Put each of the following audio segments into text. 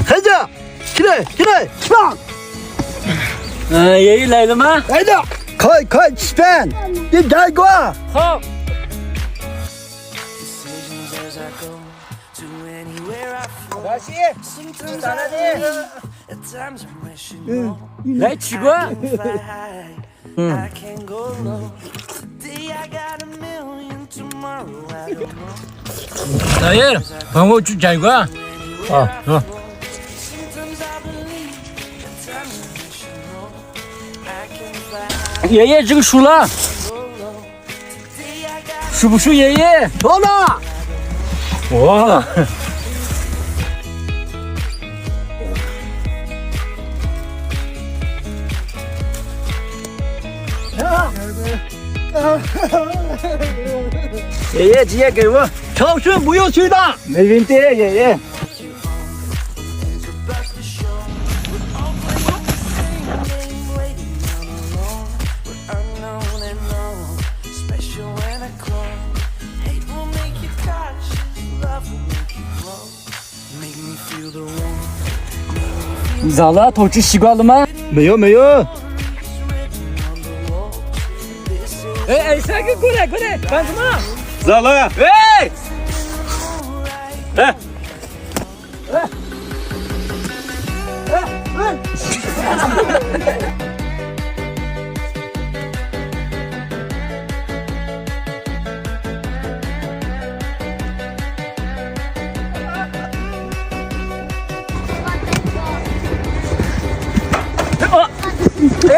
孩子，起来，起来，吃饭。爷爷来了吗？来了，快吃饭，别开挂。好。老西，咋了呢？来吃过。老爷，帮我去摘过。啊，走。爷爷，这个熟了，熟不熟？爷爷，熟了。哇！爷爷，直接给我。超市不用去的。没问题，爷爷。你咋了？偷吃西瓜了吗？没有。哎，三哥过来，干什么？咋了？哎！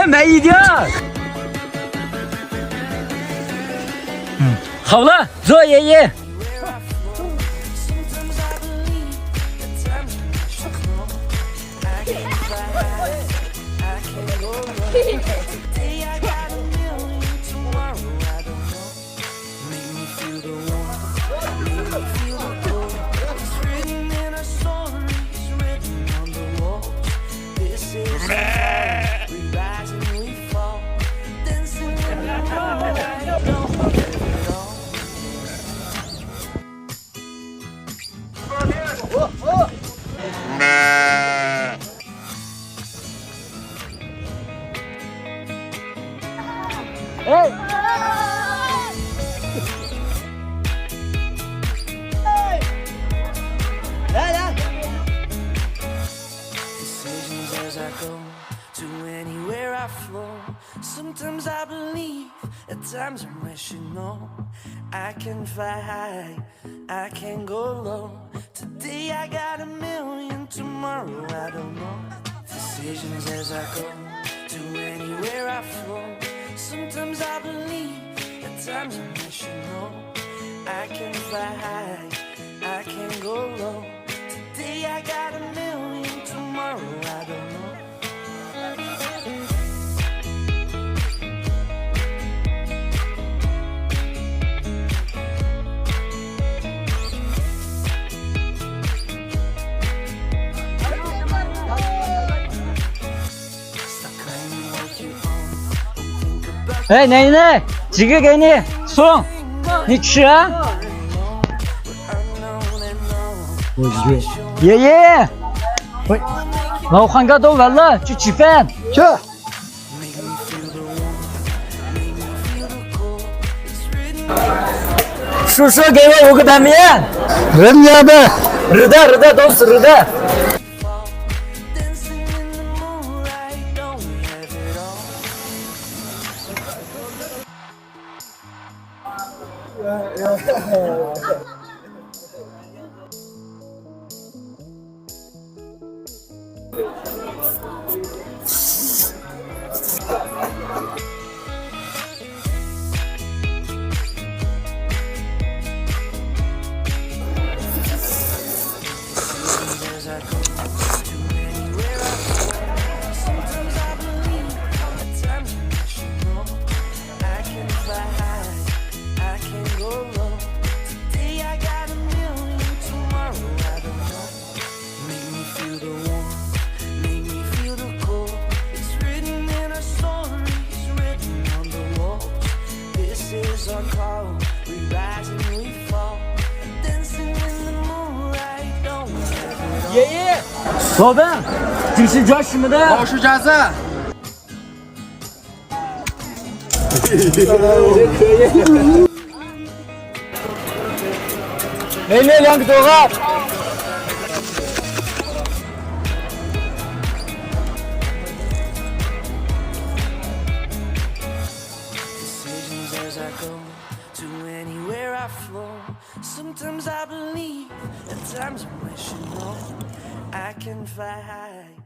慢一点。好了，坐，爷爷。来。Sometimes I believe, at times I'm rational. I can fly high, I can go low. Today I got a million, tomorrow I don't know. Decisions as I go, to anywhere I flow. Sometimes I believe, at times I'm rational. I can fly high, I can go low. Today I got a million, tomorrow I don't know. Stop claiming what you own. Don't think about 哎，奶奶，这个给你送，你吃啊。 unknown and known. 爷爷，喂，老汉哥都完了，去吃饭。去。 Make me feel the warmth, make me feel the cold. It's written 叔叔给我5个拌面，人家的。热的都是热的。 dancing in the moonlight. Don't we have it all? As I go to anywhere I go. Sometimes I believe, at times I'm rational. I can fly high, I can go low. Today I 老板，这是叫什么的？老实夹子。妹妹2个多号。Decisions as I go to anywhere I flow. Sometimes I believe, at times I wish I can fly high.